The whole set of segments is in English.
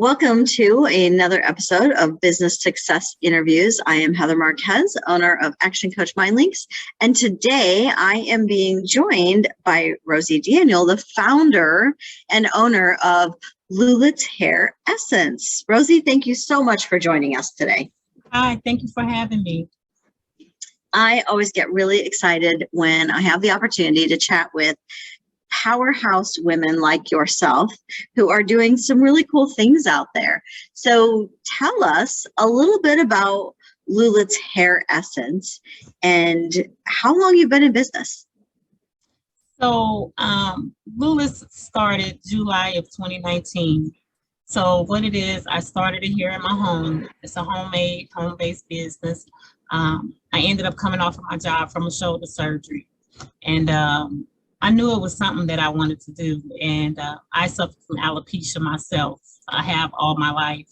Welcome to another episode of Business Success Interviews. I am Heather Marquez, owner of Action Coach Mind Links, and today I am being joined by Rosie Daniels, the founder and owner of LuLit's Hair Essence. Rosie, thank you so much for joining us today. Hi, thank you for having me. I always get really excited when I have the opportunity to chat with powerhouse women like yourself who are doing some really cool things out there. So tell us a little bit about LuLit's Hair Essence and how long you've been in business. So LuLit's started July of 2019. So what it is, I started it here in my home. It's a homemade, home-based business. I ended up coming off of my job from a shoulder surgery. And I knew it was something that I wanted to do, and I suffer from alopecia myself. I have all my life.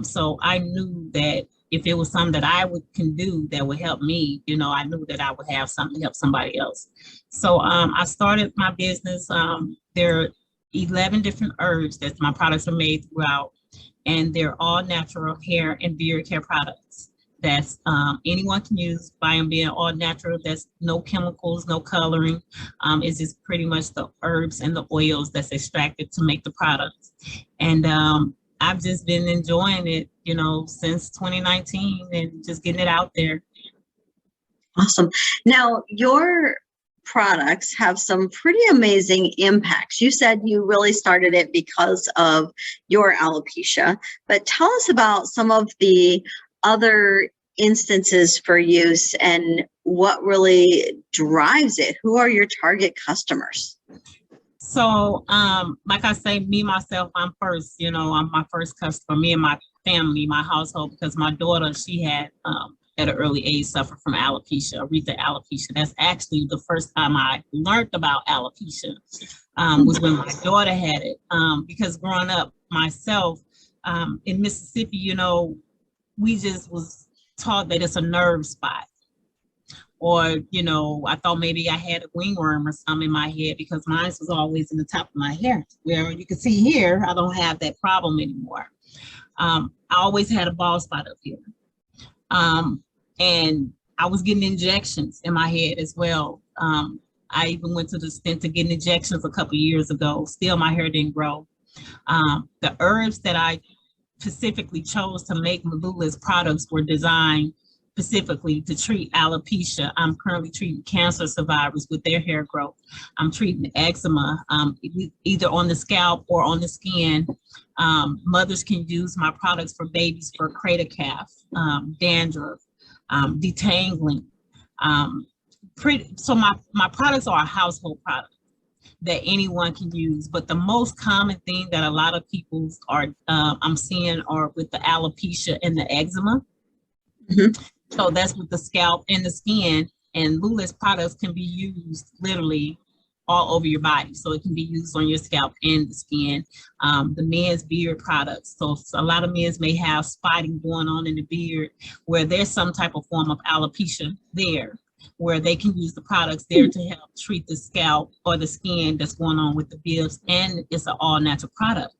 So I knew that if it was something that can do that would help me, I knew that I would have something to help somebody else. So I started my business. There are 11 different herbs that my products are made throughout, and they're all natural hair and beard care products. That's anyone can use by them being all natural. There's no chemicals, no coloring. It's just pretty much the herbs and the oils that's extracted to make the products. And I've just been enjoying it, since 2019 and just getting it out there. Awesome. Now, your products have some pretty amazing impacts. You said you really started it because of your alopecia, but tell us about some of the other instances for use and what really drives it. Who are your target customers? So, like I say, me, myself, I'm first, I'm my first customer, me and my family, my household, because my daughter, she had, at an early age, suffered from alopecia, Aretha alopecia. That's actually the first time I learned about alopecia, was when my daughter had it. Because growing up myself, in Mississippi, we just was taught that it's a nerve spot. Or, I thought maybe I had a wingworm or something in my head because mine was always in the top of my hair. Where you can see here, I don't have that problem anymore. I always had a bald spot up here. And I was getting injections in my head as well. I even went to the extent to getting injections a couple of years ago. Still, my hair didn't grow. The herbs that I specifically chose to make LuLit's products were designed specifically to treat alopecia. I'm currently treating cancer survivors with their hair growth. I'm treating eczema, either on the scalp or on the skin. Mothers can use my products for babies for crater calf, dandruff, detangling. So my products are a household product that anyone can use, but the most common thing that a lot of people are I'm seeing are with the alopecia and the eczema. Mm-hmm. So that's with the scalp and the skin, and LuLit's products can be used literally all over your body. So it can be used on your scalp and the skin. The men's beard products. So a lot of men may have spotting going on in the beard where there's some type of form of alopecia there, where they can use the products there to help treat the scalp or the skin that's going on with the beards, and it's an all-natural product.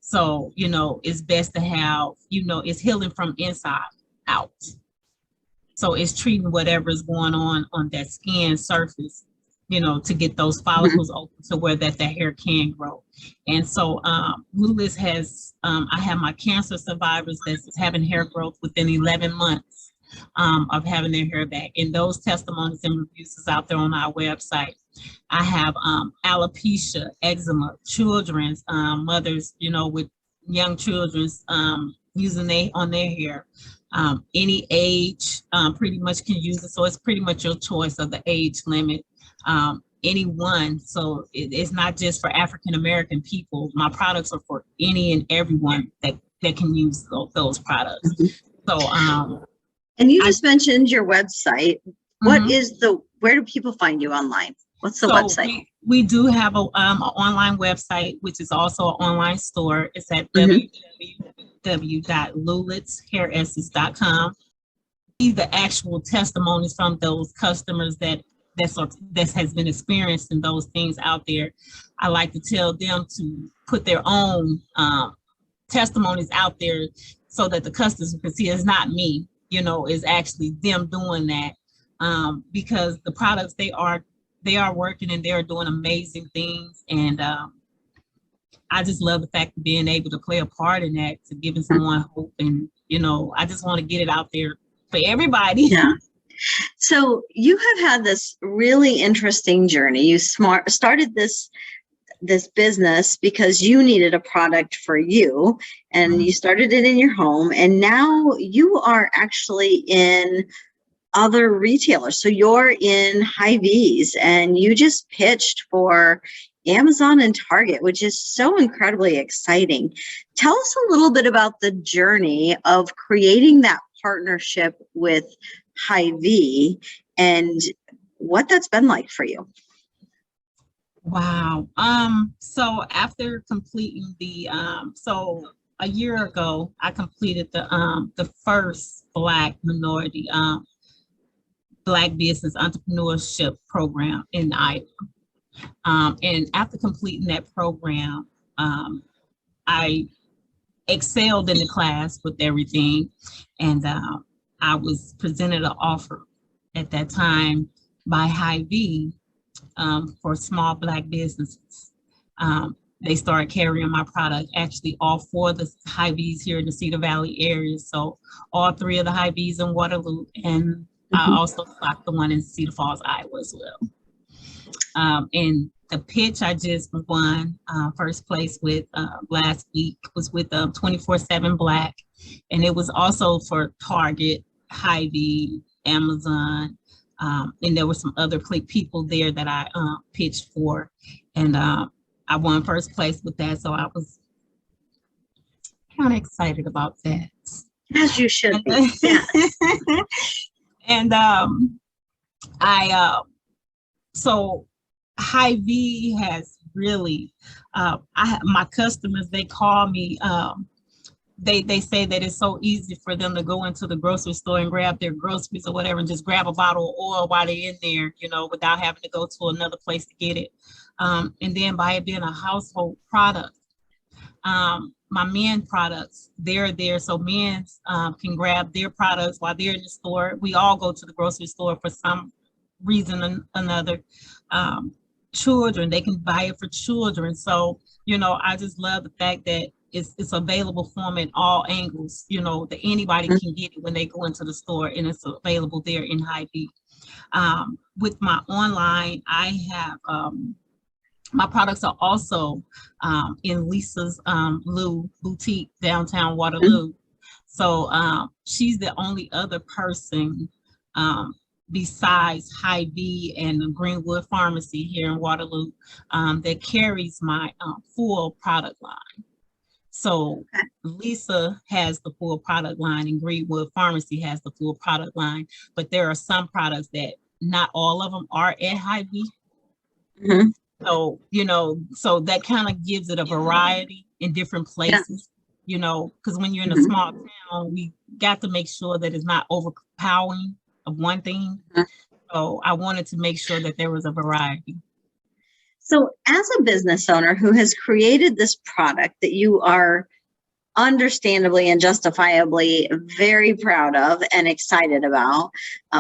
So, it's best to have, it's healing from inside out. So it's treating whatever is going on that skin surface, to get those follicles open to where that hair can grow. And so LuLit's has, I have my cancer survivors that's having hair growth within 11 months. Of having their hair back, and those testimonies and reviews is out there on our website. I have alopecia, eczema, children's mothers, with young children's using on their hair. Any age pretty much can use it, so it's pretty much your choice of the age limit. Anyone, so it's not just for African American people. My products are for any and everyone that can use those products. So and you just mentioned your website. What is where do people find you online? What's the website? We do have an online website, which is also an online store. It's at www.lulitshairessence.com. See the actual testimonies from those customers that has been experienced in those things out there. I like to tell them to put their own testimonies out there so that the customers can see it's not me, you know, it's actually them doing that. Because the products, they are working and they're doing amazing things. And I just love the fact of being able to play a part in that, to giving someone hope. And, you know, I just want to get it out there for everybody. Yeah. So you have had this really interesting journey. You started this business because you needed a product for you, and you started it in your home, and now you are actually in other retailers. So you're in Hy-Vee's, and you just pitched for Amazon and Target, which is so incredibly exciting. Tell us a little bit about the journey of creating that partnership with Hy-Vee and what that's been like for you. Wow. So after completing the so a year ago, I completed the first Black minority Black business entrepreneurship program in Iowa. And after completing that program, I excelled in the class with everything. And I was presented an offer at that time by Hy-Vee for small Black businesses. They started carrying my product, actually all 4 of the Hy-Vee's here in the Cedar Valley area. So all 3 of the Hy-Vee's in Waterloo, and I also stocked the one in Cedar Falls, Iowa as well. And the pitch I just won first place with last week was with 24/7 Black, and it was also for Target, Hy-Vee, Amazon, and there were some other people there that I pitched for, and I won first place with that. So I was kind of excited about that. As you should be. Yeah. And so Hy-Vee has really, my customers, they call me, they say that it's so easy for them to go into the grocery store and grab their groceries or whatever and just grab a bottle of oil while they're in there, you know, without having to go to another place to get it. And then by it being a household product, my men products, they're there so men can grab their products while they're in the store. We all go to the grocery store for some reason or another. Children, they can buy it for children. So, you know, I just love the fact that it's available for them in all angles, you know, that anybody can get it when they go into the store, and it's available there in Hy-Vee. With my online, I have my products are also in Lisa's Lou boutique downtown Waterloo. So she's the only other person besides Hy-Vee and the Greenwood Pharmacy here in Waterloo that carries my full product line. So Lisa has the full product line and Greenwood Pharmacy has the full product line, but there are some products that not all of them are at Hy-Vee. So, you know, so that kind of gives it a variety in different places, you know, because when you're in a small town, we got to make sure that it's not overpowering of one thing. So I wanted to make sure that there was a variety. So as a business owner who has created this product that you are understandably and justifiably very proud of and excited about,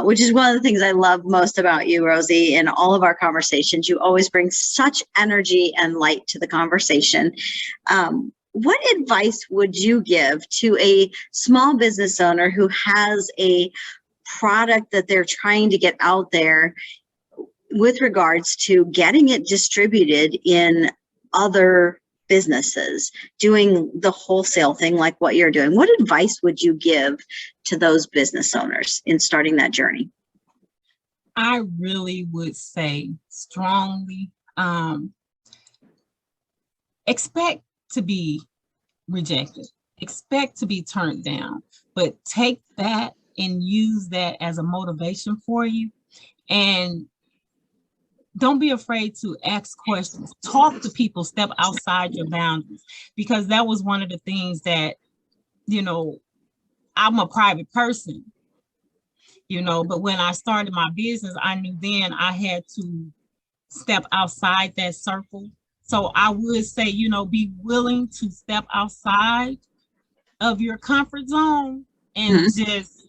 which is one of the things I love most about you, Rosie, in all of our conversations. You always bring such energy and light to the conversation. What advice would you give to a small business owner who has a product that they're trying to get out there with regards to getting it distributed in other businesses, doing the wholesale thing like what you're doing? What advice would you give to those business owners in starting that journey? I really would say strongly, expect to be rejected, expect to be turned down, but take that and use that as a motivation for you. And don't be afraid to ask questions, talk to people, step outside your boundaries, because that was one of the things that, you know, I'm a private person, you know, but when I started my business, I knew then I had to step outside that circle So I would say, be willing to step outside of your comfort zone and Mhm. just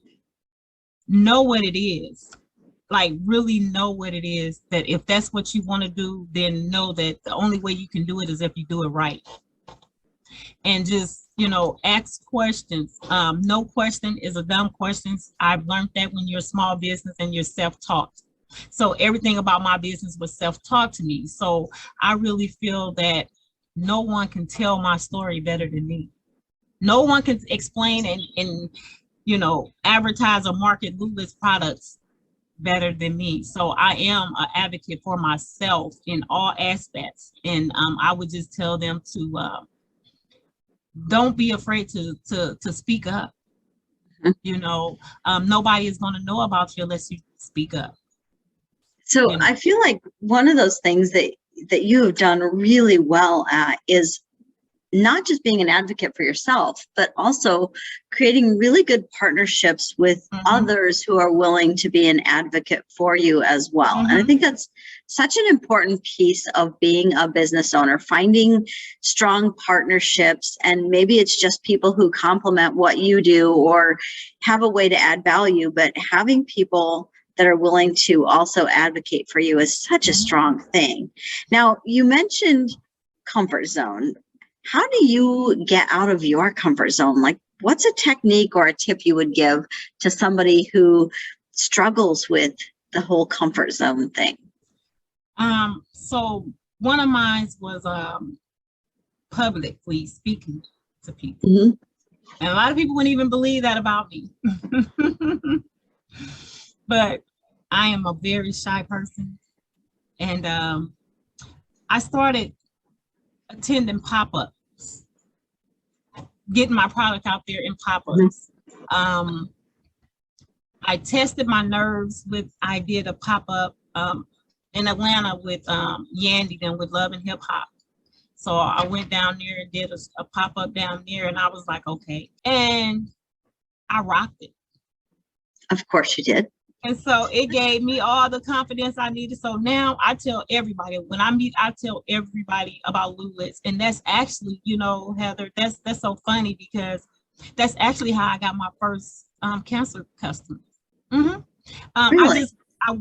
know what it is. Like really know what it is, that if that's what you want to do, then know that the only way you can do it is if you do it right. And just, ask questions. No question is a dumb question. I've learned that when you're a small business and you're self-taught. So everything about my business was self-taught to me. So I really feel that no one can tell my story better than me. No one can explain and advertise or market LuLit's products better than me. So I am an advocate for myself in all aspects. And I would just tell them to don't be afraid to speak up. Mhm. Nobody is going to know about you unless you speak up. So I feel like one of those things that you have done really well at is not just being an advocate for yourself, but also creating really good partnerships with others who are willing to be an advocate for you as well. And I think that's such an important piece of being a business owner, finding strong partnerships. And maybe it's just people who complement what you do or have a way to add value, but having people that are willing to also advocate for you is such a strong thing. Now, you mentioned comfort zone. How do you get out of your comfort zone? Like, what's a technique or a tip you would give to somebody who struggles with the whole comfort zone thing? So one of mine was publicly speaking to people. Mm-hmm. And a lot of people wouldn't even believe that about me. But I am a very shy person. And I started attending pop-ups, getting my product out there in pop-ups. Mm-hmm. I tested my nerves I did a pop-up in Atlanta with Yandy and with Love and Hip Hop. So I went down there and did a pop-up down there, and I was like, okay. And I rocked it. Of course you did. And so it gave me all the confidence I needed. So now I tell everybody, when I meet, I tell everybody about LuLit's. And that's actually, Heather, that's so funny because that's actually how I got my first cancer customer. Mm-hmm. Really? I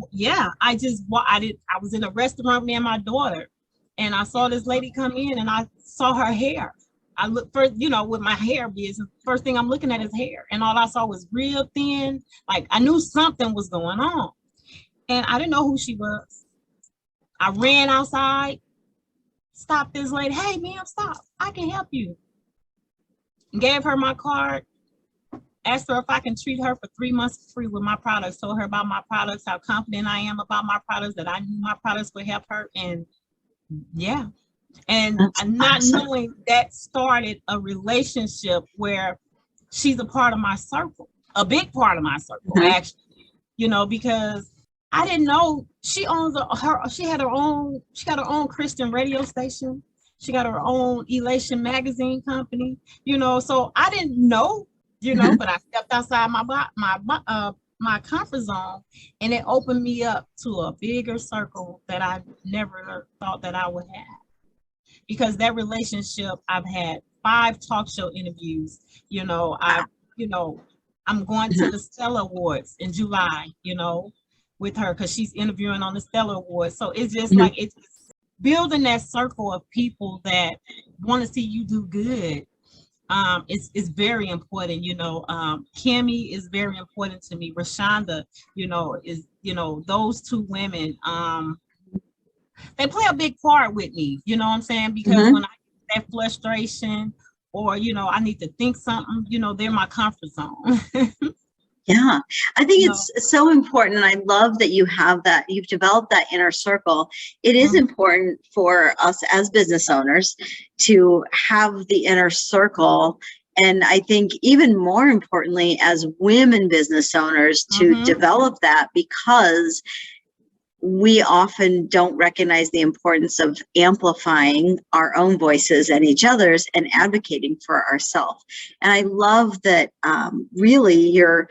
was in a restaurant, me and my daughter, and I saw this lady come in and I saw her hair. I look first, with my hair business, first thing I'm looking at is hair. And all I saw was real thin. Like I knew something was going on. And I didn't know who she was. I ran outside, stopped this lady. Hey, ma'am, stop. I can help you. Gave her my card, asked her if I can treat her for 3 months free with my products, told her about my products, how confident I am about my products, that I knew my products would help her. And yeah. And That's not awesome. knowing that started a relationship where she's a part of my circle, a big part of my circle, actually, because I didn't know she owns she got her own Christian radio station. She got her own Elation magazine company, so I didn't know, but I stepped outside my comfort zone, and it opened me up to a bigger circle that I never thought that I would have. Because that relationship, I've had 5 talk show interviews. I'm going to the Stellar Awards in July, with her because she's interviewing on the Stellar Awards. So it's just like it's building that circle of people that want to see you do good. It's very important. Kimmy is very important to me. Rashonda, is those 2 women. They play a big part with me, you know what I'm saying? Because when I get that frustration or, I need to think something, they're my comfort zone. Yeah, I think it's so important. And I love that you have that, you've developed that inner circle. It is important for us as business owners to have the inner circle. And I think even more importantly, as women business owners, to develop that, because we often don't recognize the importance of amplifying our own voices and each other's and advocating for ourselves. And I love that really you're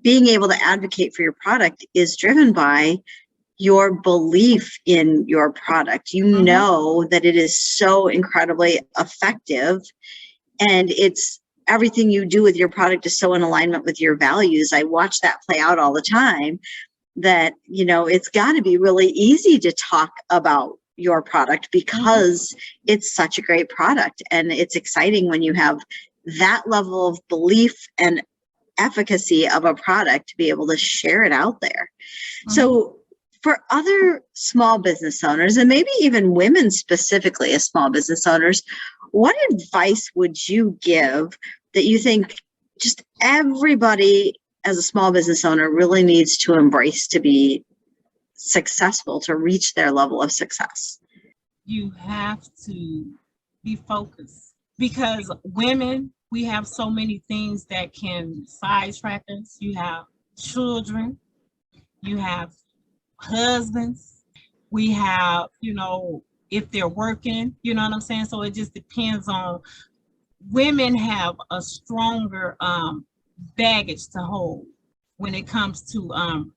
being able to advocate for your product is driven by your belief in your product. You know that it is so incredibly effective, and it's everything you do with your product is so in alignment with your values. I watch that play out all the time, that, you know, it's got to be really easy to talk about your product because it's such a great product. And it's exciting when you have that level of belief and efficacy of a product to be able to share it out there. So for other small business owners, and maybe even women specifically as small business owners, what advice would you give that you think just everybody as a small business owner really needs to embrace to be successful, to reach their level of success? You have to be focused, because women, we have so many things that can sidetrack us. You have children, you have husbands, we have, you know, if they're working, you know what I'm saying? So it just depends on, women have a stronger baggage to hold when it comes to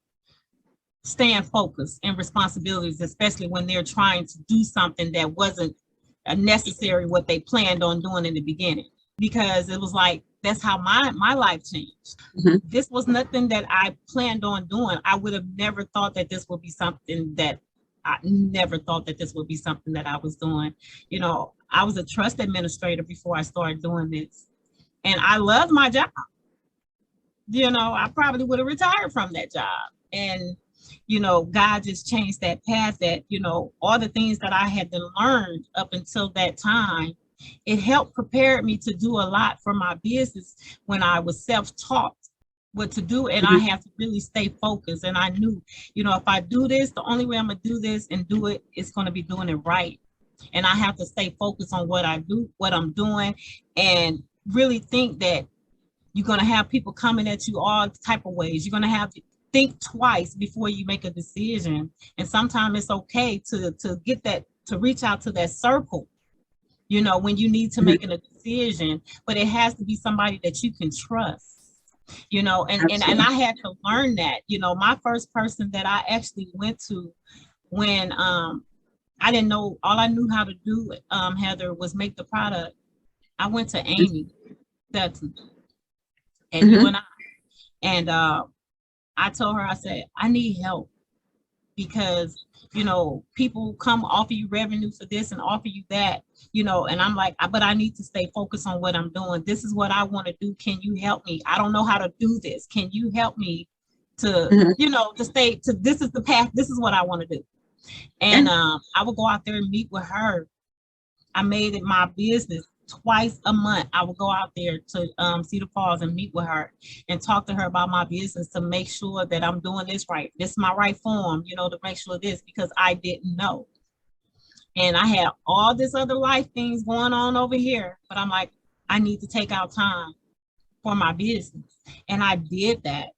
staying focused and responsibilities, especially when they're trying to do something that wasn't necessary what they planned on doing in the beginning. Because it was like, that's how my life changed. This was nothing that I planned on doing. I would have never thought that this would be something that I never thought that this would be something that I was doing. You know, I was a trust administrator before I started doing this, and I loved my job. You know, I probably would have retired from that job. And, you know, God just changed that path, that, you know, all the things that I had learned up until that time, it helped prepare me to do a lot for my business when I was self-taught what to do, and I have to really stay focused. And I knew, you know, if I do this, the only way I'm gonna do this and do it is going to be doing it right. And I have to stay focused on what I do, what I'm doing, and really think that you're going to have people coming at you all type of ways. You're going to have to think twice before you make a decision. And sometimes it's okay to get that, to reach out to that circle, you know, when you need to make a decision, but it has to be somebody that you can trust. You know, and I had to learn that. You know, my first person that I actually went to when I didn't know, all I knew how to do, Heather, was make the product. I went to Amy Dutton and you and I, and I told her, I said, I need help, because, you know, people come offer you revenue for this and offer you that, you know, and I'm like, but I need to stay focused on what I'm doing. This is what I want to do. Can you help me? I don't know how to do this. Can you help me to, you know, to stay to, this is the path. This is what I want to do. And I would go out there and meet with her. I made it my business. Twice a month, I would go out there to Cedar Falls and meet with her and talk to her about my business, to make sure that I'm doing this right. This is my right form, you know, to make sure this, because I didn't know. And I had all this other life things going on over here, but I'm like, I need to take out time for my business. And I did that.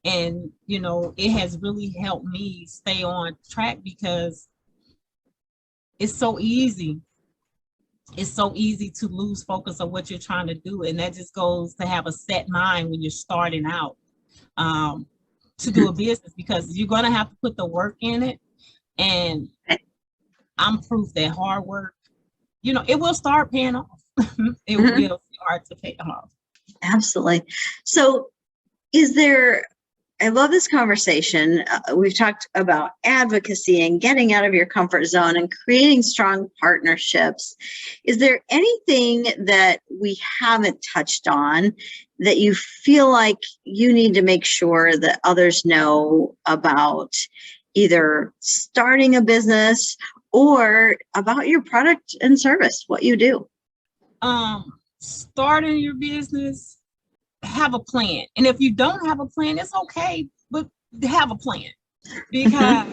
And, you know, it has really helped me stay on track, because it's so easy. It's so easy to lose focus of what you're trying to do. And that just goes to have a set mind when you're starting out to do a business, because you're going to have to put the work in it. And I'm proof that hard work, you know, it will start paying off. It will start to pay off. Absolutely. So is there, I love this conversation. We've talked about advocacy and getting out of your comfort zone and creating strong partnerships. Is there anything that we haven't touched on that you feel like you need to make sure that others know about, either starting a business or about your product and service, what you do? Starting your business, have a plan. And if you don't have a plan, it's okay, but have a plan. Because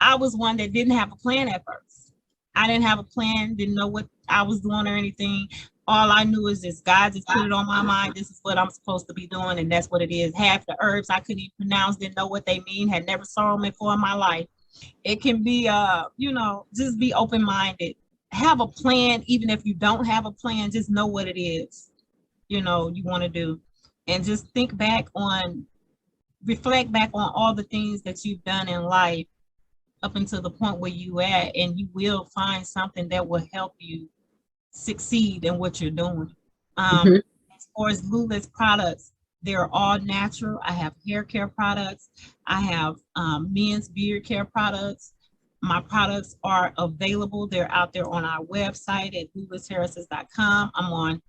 I was one that didn't have a plan at first. I didn't have a plan, didn't know what I was doing or anything. All I knew is this, God just put it on my mind. This is what I'm supposed to be doing, and that's what it is. Half the herbs I couldn't even pronounce, didn't know what they mean, had never saw them before in my life. It can be, you know, just be open-minded. Have a plan. Even if you don't have a plan, just know what it is, you know, you want to do. And just think back on, reflect back on all the things that you've done in life up until the point where you at, and you will find something that will help you succeed in what you're doing. Mhm. As far as LuLit's products, they're all natural. I have hair care products. I have men's beard care products. My products are available. They're out there on our website at lulitsterraces.com. I'm on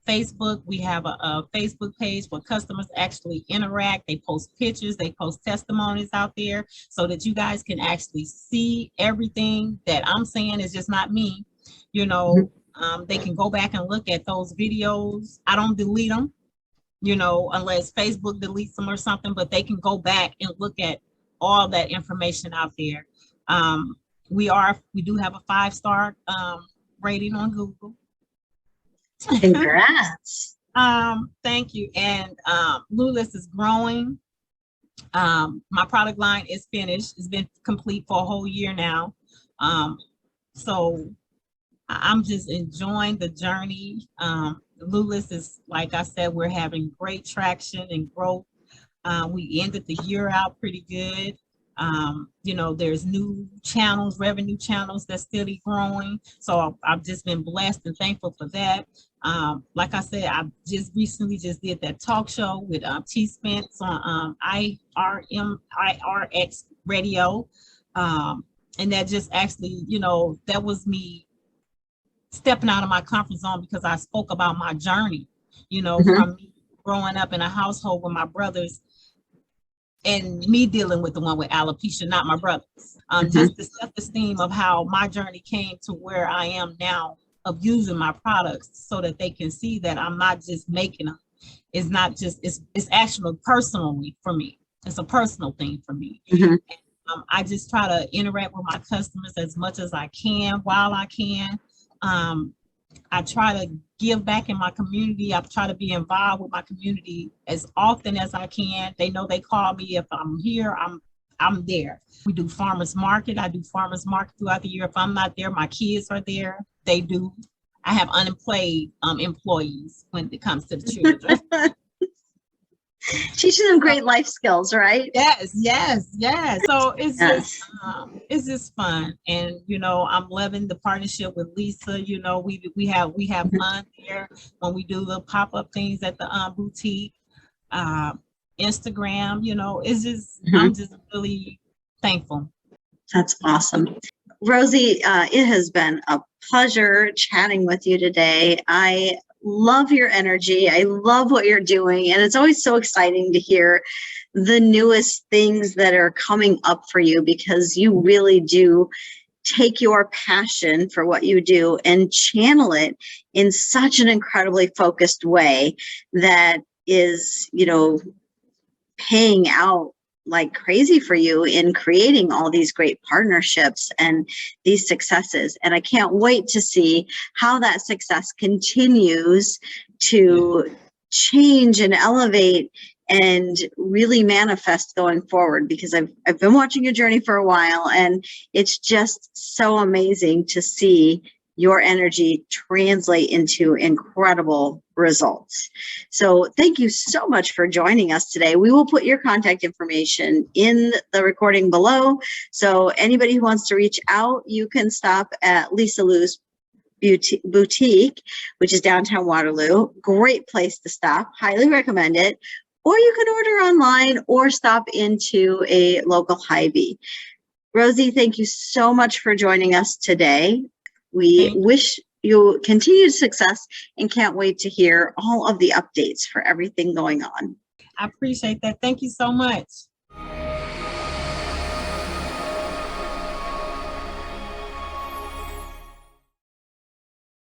Facebook. We have a Facebook page where customers actually interact. They post pictures, they post testimonies out there so that you guys can actually see everything that I'm saying is just not me. You know, they can go back and look at those videos. I don't delete them, you know, unless Facebook deletes them or something, but they can go back and look at all that information out there. We do have a 5-star rating on Google. Congrats. Thank you. And LuLit's is growing. My product line is finished. It's been complete for a whole year now. So I'm just enjoying the journey. LuLit's is, like I said, we're having great traction and growth. We ended the year out pretty good. You know, there's new channels, revenue channels that's steadily growing. So I've just been blessed and thankful for that. Like I said, I just recently did that talk show with T. Spence on IRX radio. And that just actually, you know, that was me stepping out of my comfort zone because I spoke about my journey, you know, from me growing up in a household with my brothers and me dealing with the one with alopecia, not my brothers. Just the self-esteem of how my journey came to where I am now of using my products so that they can see that I'm not just making them. It's not just, it's actually personally for me. It's a personal thing for me. And, I just try to interact with my customers as much as I can while I can. I try to give back in my community. I try to be involved with my community as often as I can. They know they call me. If I'm here, I'm there. We do farmers market. I do farmers market throughout the year. If I'm not there, my kids are there. They do. I have unemployed employees when it comes to the children. Teaching them great life skills, right? Yes. So it's just fun, and you know, I'm loving the partnership with Lisa. You know, we have fun there when we do the pop-up things at the boutique, Instagram. You know, it's just I'm just really thankful. That's awesome. Rosie, it has been a pleasure chatting with you today. I love your energy. I love what you're doing. And it's always so exciting to hear the newest things that are coming up for you, because you really do take your passion for what you do and channel it in such an incredibly focused way that is, you know, paying out like crazy for you in creating all these great partnerships and these successes. And I can't wait to see how that success continues to change and elevate and really manifest going forward, because I've been watching your journey for a while, and it's just so amazing to see your energy translate into incredible results. So thank you so much for joining us today. We will put your contact information in the recording below. So anybody who wants to reach out, you can stop at Lisa Lou's Boutique, which is downtown Waterloo. Great place to stop. Highly recommend it. Or you can order online or stop into a local Hy-Vee. Rosie, thank you so much for joining us today. We wish you continued success and can't wait to hear all of the updates for everything going on. I appreciate that. Thank you so much.